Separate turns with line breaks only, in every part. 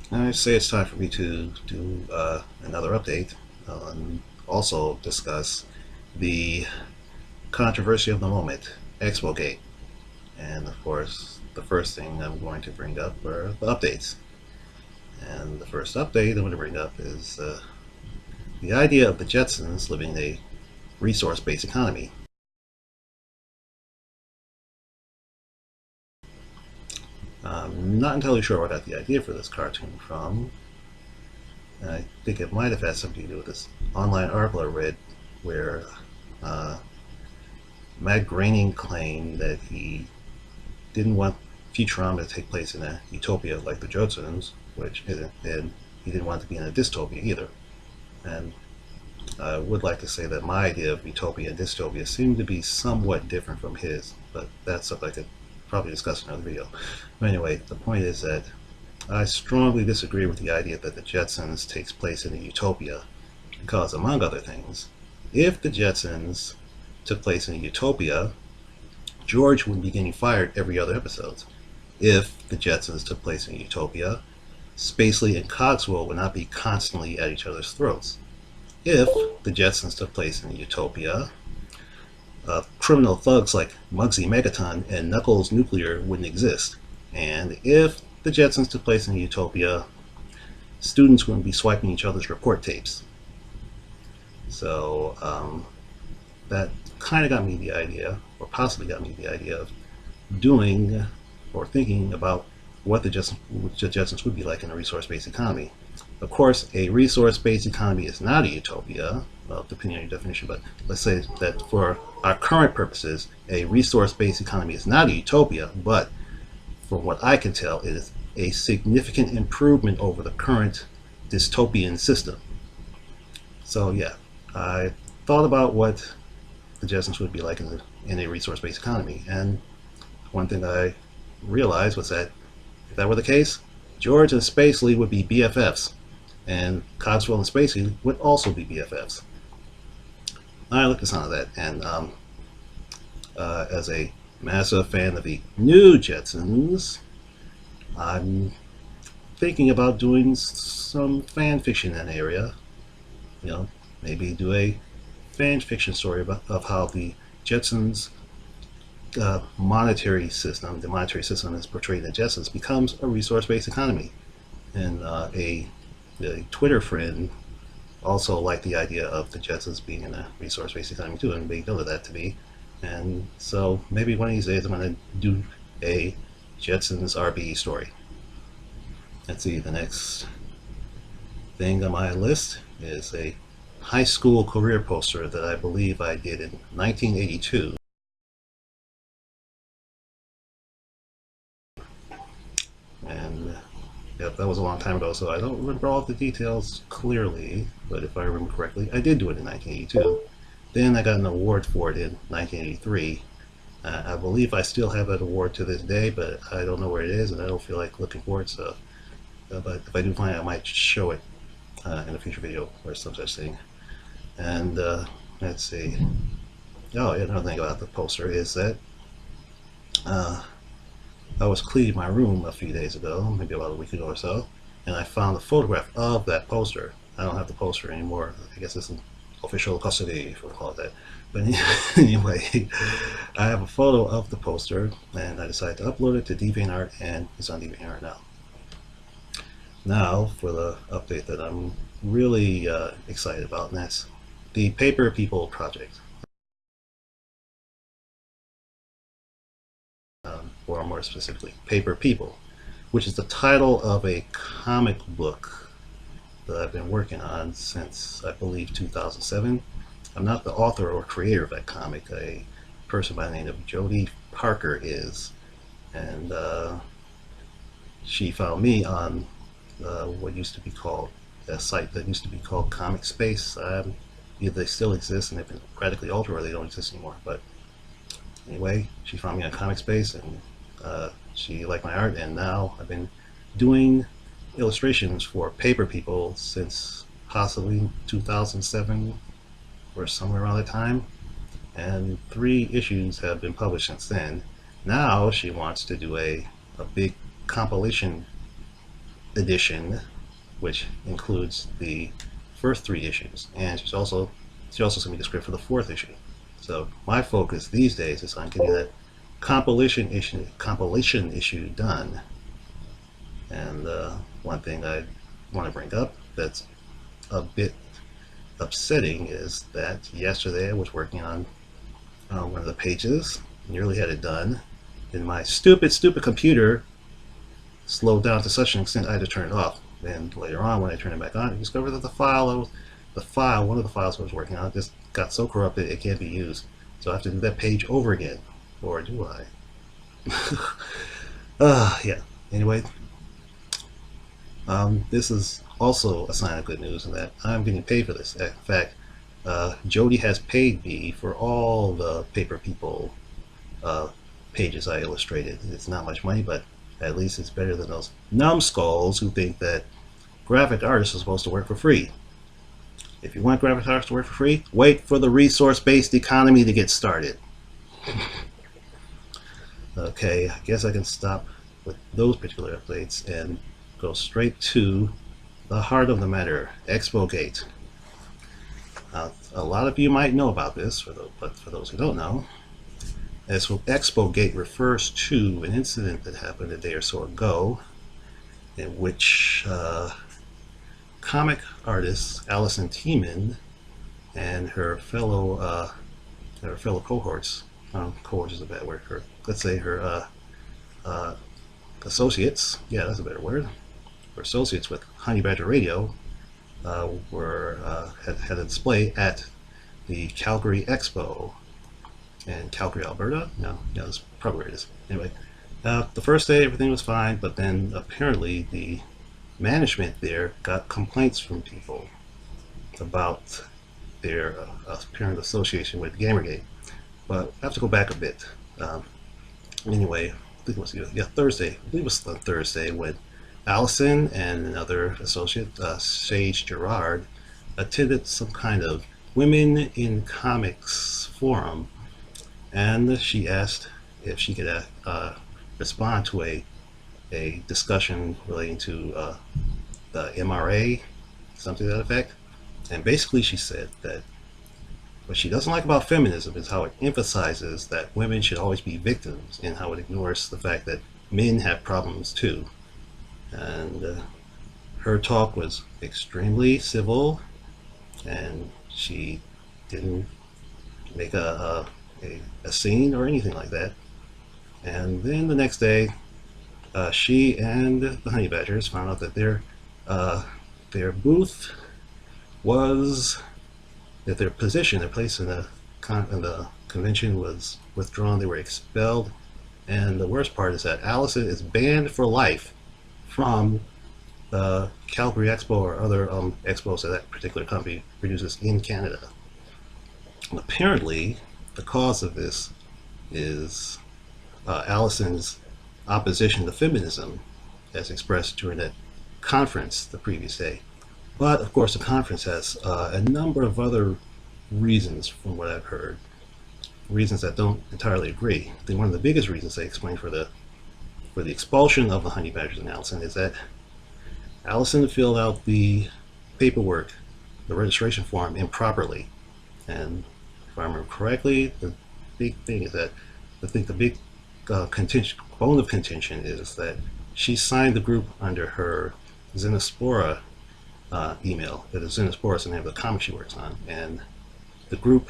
I say it's time for me to do another update and also discuss the controversy of the moment, ExpoGate. And of course, the first thing I'm going to bring up are the updates. And the first update I'm going to bring up is the idea of the Jetsons living in a resource-based economy. I'm not entirely sure where I got the idea for this cartoon from. I think it might have had something to do with this online article I read where uh, Matt Groening claimed that he didn't want Futurama to take place in a utopia like the Jetsons, which isn't, and he didn't want it to be in a dystopia either. And I would like to say that my idea of utopia and dystopia seemed to be somewhat different from his, but that's something I could probably discuss in another video. But anyway, the point is that I strongly disagree with the idea that the Jetsons takes place in a utopia, because among other things, if the Jetsons took place in a utopia, George would be getting fired every other episode. If the Jetsons took place in Utopia, Spacely and Cogswell would not be constantly at each other's throats. If the Jetsons took place in Utopia, criminal thugs like Muggsy Megaton and Knuckles Nuclear wouldn't exist. And if the Jetsons took place in Utopia, students wouldn't be swiping each other's report tapes. So that kind of got me the idea, or possibly got me the idea of doing or thinking about what the Jetsons would be like in a resource-based economy. Of course, a resource-based economy is not a utopia, well, depending on your definition, but let's say that for our current purposes, a resource-based economy is not a utopia, but from what I can tell, it is a significant improvement over the current dystopian system. So yeah, I thought about what the Jetsons would be like in a resource-based economy, and one thing I realized was that if that were the case, George and Spacely would be BFFs, and Cogswell and Spacely would also be BFFs. I looked at some of that, and as a massive fan of the new Jetsons, I'm thinking about doing some fan fiction in that area. You know, maybe do a fan fiction story of how the Jetsons monetary system, the monetary system that's portrayed in Jetsons, becomes a resource-based economy. And a Twitter friend also liked the idea of the Jetsons being in a resource-based economy too, and made note of that to me. And so maybe one of these days I'm going to do a Jetsons RBE story. Let's see, the next thing on my list is a high school career poster that I believe I did in 1982. And yep, that was a long time ago, so I don't remember all the details clearly, but if I remember correctly, I did do it in 1982. Then I got an award for it in 1983. I believe I still have that award to this day, but I don't know where it is, and I don't feel like looking for it, so but if I do find it, I might show it in a future video or some such thing. And let's see. Oh, another thing about the poster is that I was cleaning my room a few days ago, maybe about a week ago or so, and I found a photograph of that poster. I don't have the poster anymore. I guess it's in official custody, if we call it that. But anyway, I have a photo of the poster, and I decided to upload it to DeviantArt, and it's on DeviantArt now. Now for the update that I'm really excited about, and that's the Paper People project. Or more specifically, Paper People, which is the title of a comic book that I've been working on since, I believe, 2007. I'm not the author or creator of that comic. A person by the name of Jodie Parker is, and she found me on what used to be called a site that used to be called Comic Space. Either they still exist and they've been radically altered, or they don't exist anymore. But anyway, she found me on Comic Space, and she liked my art, and now I've been doing illustrations for Paper People since possibly 2007 or somewhere around that time, and 3 issues have been published since then. Now she wants to do a big compilation edition, which includes the first 3 issues, and she also sent me the script for the 4th issue. So my focus these days is on getting that compilation issue done. And one thing I want to bring up that's a bit upsetting is that yesterday I was working on one of the pages, nearly had it done, and my stupid computer slowed down to such an extent I had to turn it off. And later on, when I turned it back on, I discovered that one of the files I was working on, just got so corrupted it can't be used. So I have to do that page over again. Or do I? Yeah. Anyway, this is also a sign of good news in that I'm getting paid for this. In fact, Jody has paid me for all the Paper People pages I illustrated. It's not much money, but at least it's better than those numbskulls who think that graphic artists are supposed to work for free. If you want graphic artists to work for free, wait for the resource-based economy to get started. Okay, I guess I can stop with those particular updates and go straight to the heart of the matter, ExpoGate. A lot of you might know about this, but for those who don't know, ExpoGate refers to an incident that happened a day or so ago in which comic artist Allison Tiemann and her fellow cohorts, cohorts is a bad word, let's say her associates, yeah, that's a better word, her associates with Honey Badger Radio had a display at the Calgary Expo in Calgary, Alberta. No, that's probably where it is. Anyway, the first day everything was fine, but then apparently the management there got complaints from people about their apparent association with GamerGate. But I have to go back a bit. Anyway, I think it was Thursday. I believe it was on Thursday when Allison and another associate, Sage Gerard, attended some kind of Women in Comics forum, and she asked if she could respond to a discussion relating to the MRA, something to that effect. And basically she said that what she doesn't like about feminism is how it emphasizes that women should always be victims, and how it ignores the fact that men have problems too. And her talk was extremely civil, and she didn't make a scene or anything like that. And then the next day, she and the Honey Badgers found out that their booth was, that their position, their place in the convention was withdrawn. They were expelled. And the worst part is that Allison is banned for life from the Calgary Expo or other expos that particular company produces in Canada. And apparently, the cause of this is Allison's opposition to feminism, as expressed during that conference the previous day. But of course, the conference has a number of other reasons, from what I've heard, reasons that don't entirely agree. I think one of the biggest reasons they explain for the expulsion of the Honey Badgers and Allison is that Allison filled out the paperwork, the registration form, improperly. And if I remember correctly, the big thing is that I think the big bone of contention is that she signed the group under her Xenospora email. That is, Xenospora is the name of the comic she works on, and the group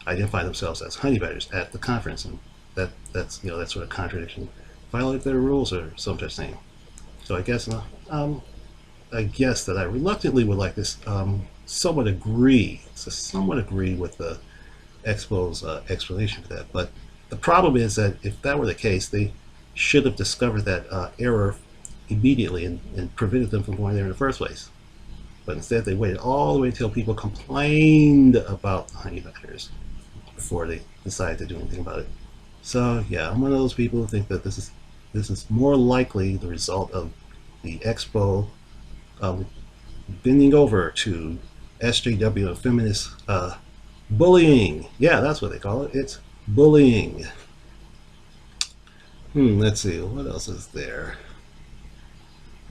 identified themselves as Honey Badgers at the conference, and that's that sort of contradiction, violate their rules or some such thing. So I guess that I reluctantly would like this somewhat agree with the Expo's explanation for that. But the problem is that if that were the case, they should have discovered that error immediately and prevented them from going there in the first place. But instead, they waited all the way until people complained about the Honey Badgers before they decided to do anything about it. So yeah, I'm one of those people who think that this is more likely the result of the Expo bending over to SJW and feminist bullying. Yeah, that's what they call it. It's bullying. Let's see, what else is there?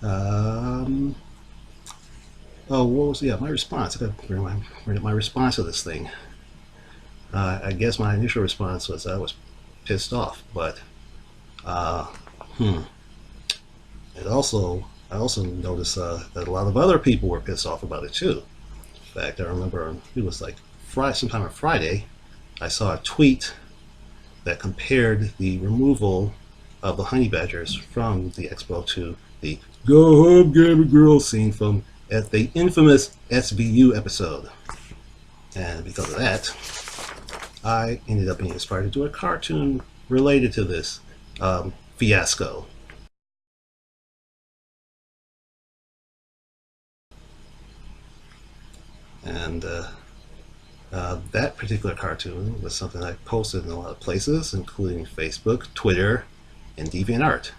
Um, oh, what was my response? I got my response to this thing. I guess my initial response was I was pissed off, but uh, hmm. I also noticed that a lot of other people were pissed off about it too. In fact, I remember it was like sometime on Friday, I saw a tweet that compared the removal of the honey badgers from the expo to the "Go Home Gamer Girl" scene from at the infamous SVU episode. And because of that, I ended up being inspired to do a cartoon related to this fiasco. And that particular cartoon was something I posted in a lot of places, including Facebook, Twitter, and DeviantArt.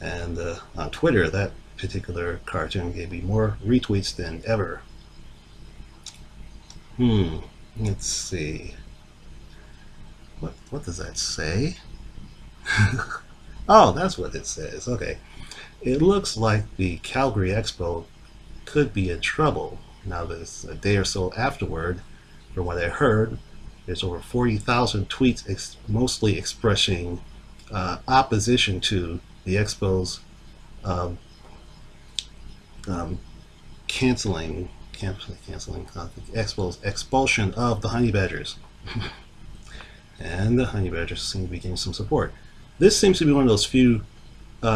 And on Twitter, that particular cartoon gave me more retweets than ever. Let's see. What does that say? Oh, that's what it says. Okay. It looks like the Calgary Expo could be in trouble. Now that it's a day or so afterward, from what I heard, there's over 40,000 tweets mostly expressing opposition to the Expo's um, um, canceling the Expo's expulsion of the honey badgers. And the honey badgers seem to be getting some support. This seems to be one of those few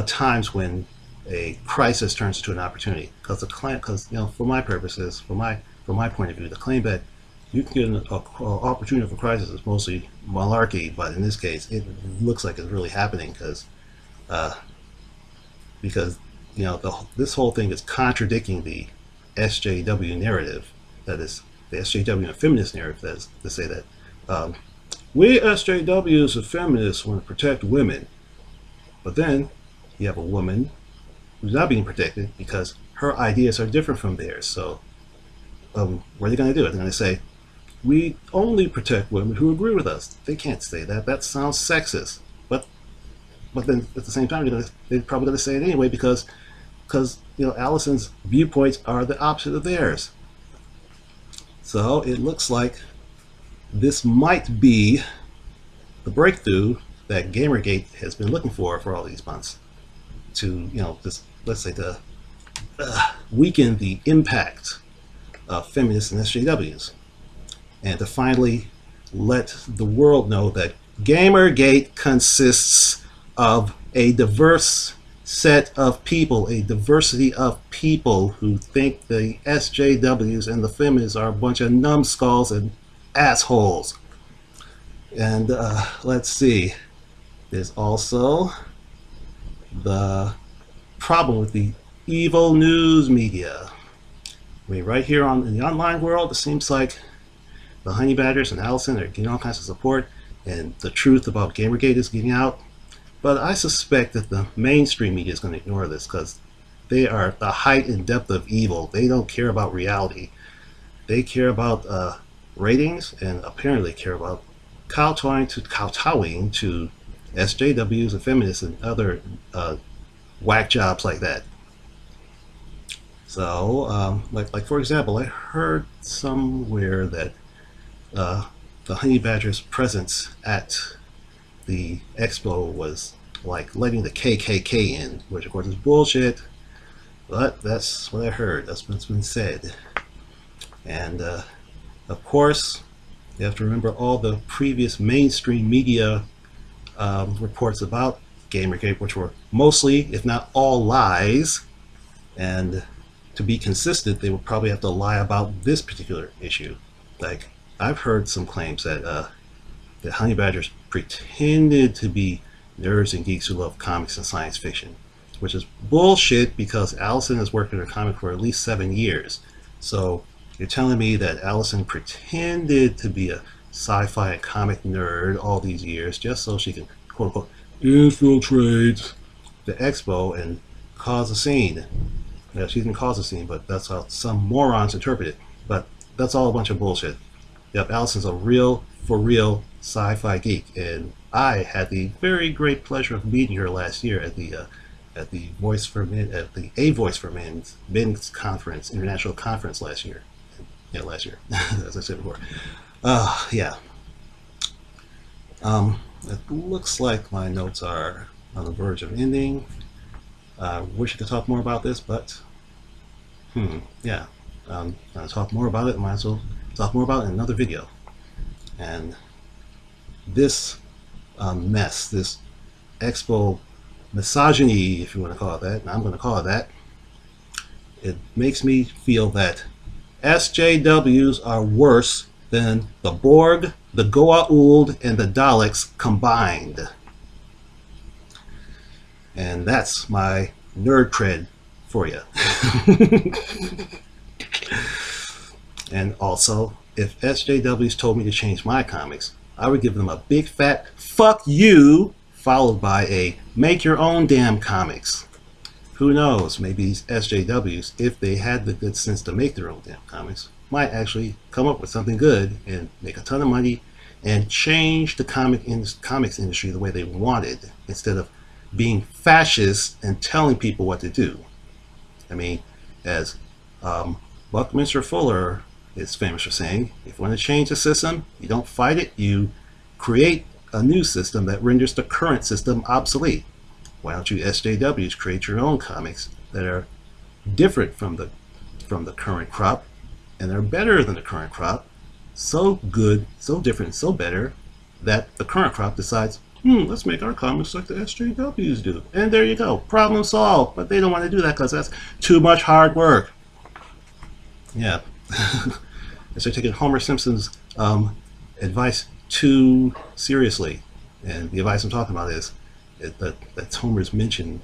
times when a crisis turns into an opportunity, because for my purposes, from my point of view, the claim that you can get an opportunity for crisis is mostly malarkey, but in this case, it looks like it's really happening uh, because this whole thing is contradicting the SJW narrative. That is the SJW and feminist narrative. That is to say that we SJWs and feminists want to protect women, but then you have a woman who's not being protected because her ideas are different from theirs. So what are they going to do? They're going to say, we only protect women who agree with us. They can't say that. That sounds sexist. But then at the same time, they're probably going to say it anyway because Allison's viewpoints are the opposite of theirs. So it looks like this might be the breakthrough that GamerGate has been looking for all these months to, just let's say to weaken the impact of feminists and SJWs, and to finally let the world know that GamerGate consists of a diverse set of people, a diversity of people who think the SJWs and the feminists are a bunch of numbskulls and assholes. And let's see, there's also the problem with the evil news media. I mean, right here in the online world, it seems like the honey badgers and Allison are getting all kinds of support, and the truth about GamerGate is getting out. But I suspect that the mainstream media is going to ignore this because they are the height and depth of evil. They don't care about reality. They care about ratings, and apparently care about kowtowing to SJWs and feminists and other whack jobs like that. So, like for example, I heard somewhere that the honey badger's presence at the expo was like letting the KKK in, which of course is bullshit. But that's what I heard. That's what's been said. And of course, you have to remember all the previous mainstream media reports about GamerGate, which were mostly, if not all, lies. And to be consistent, they would probably have to lie about this particular issue. Like, I've heard some claims that the honey badgers pretended to be nerds and geeks who love comics and science fiction, which is bullshit because Allison has worked in her comic for at least 7 years. So you're telling me that Allison pretended to be a sci-fi and comic nerd all these years just so she can, quote unquote, infiltrate the expo and cause a scene. Yeah, she didn't cause a scene, but that's how some morons interpret it. But that's all a bunch of bullshit. Yep, Allison's a real, for real sci-fi geek, and I had the very great pleasure of meeting her last year at the at the Voice for Men, at the A Voice for Men's conference, international conference last year. Yeah, last year, as I said before. Yeah. It looks like my notes are on the verge of ending. I wish I could talk more about this, but yeah, I'm gonna talk more about it. Might as well talk more about it in another video. And this mess, this Expo misogyny, if you want to call it that, and I'm going to call it that, it makes me feel that SJWs are worse than the Borg, the goa'uld, and the Daleks combined. And that's my nerd cred for you. And also, if SJWs told me to change my comics, I would give them a big fat fuck you, followed by a make your own damn comics. Who knows, maybe these SJWs, if they had the good sense to make their own damn comics, might actually come up with something good and make a ton of money and change the comics industry the way they wanted, instead of being fascist and telling people what to do. I mean, as Buckminster Fuller is famous for saying, if you want to change the system, you don't fight it, you create a new system that renders the current system obsolete. Why don't you SJWs create your own comics that are different from the current crop, and they're better than the current crop, so good, so different, so better, that the current crop decides, let's make our comics like the SJWs do. And there you go, problem solved. But they don't want to do that because that's too much hard work. Yeah. They're taking Homer Simpson's advice too seriously. And the advice I'm talking about is that Homer's mentioned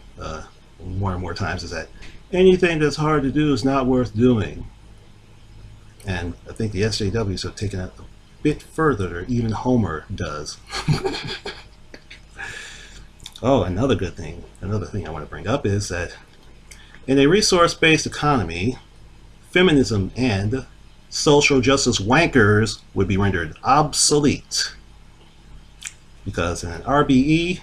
more and more times, is that anything that's hard to do is not worth doing. And I think the SJWs have taken it a bit further than even Homer does. Oh, another thing I want to bring up is that in a resource-based economy, feminism and social justice wankers would be rendered obsolete. Because in an RBE,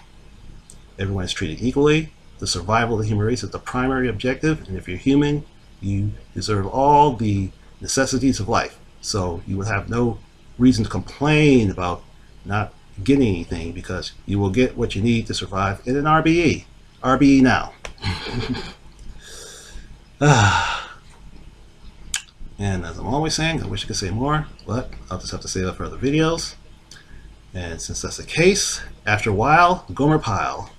everyone is treated equally. The survival of the human race is the primary objective, and if you're human, you deserve all the necessities of life. So you would have no reason to complain about not getting anything, because you will get what you need to survive in an RBE. RBE now. And as I'm always saying, I wish I could say more, but I'll just have to save that for other videos. And since that's the case, after a while, Gomer Pile.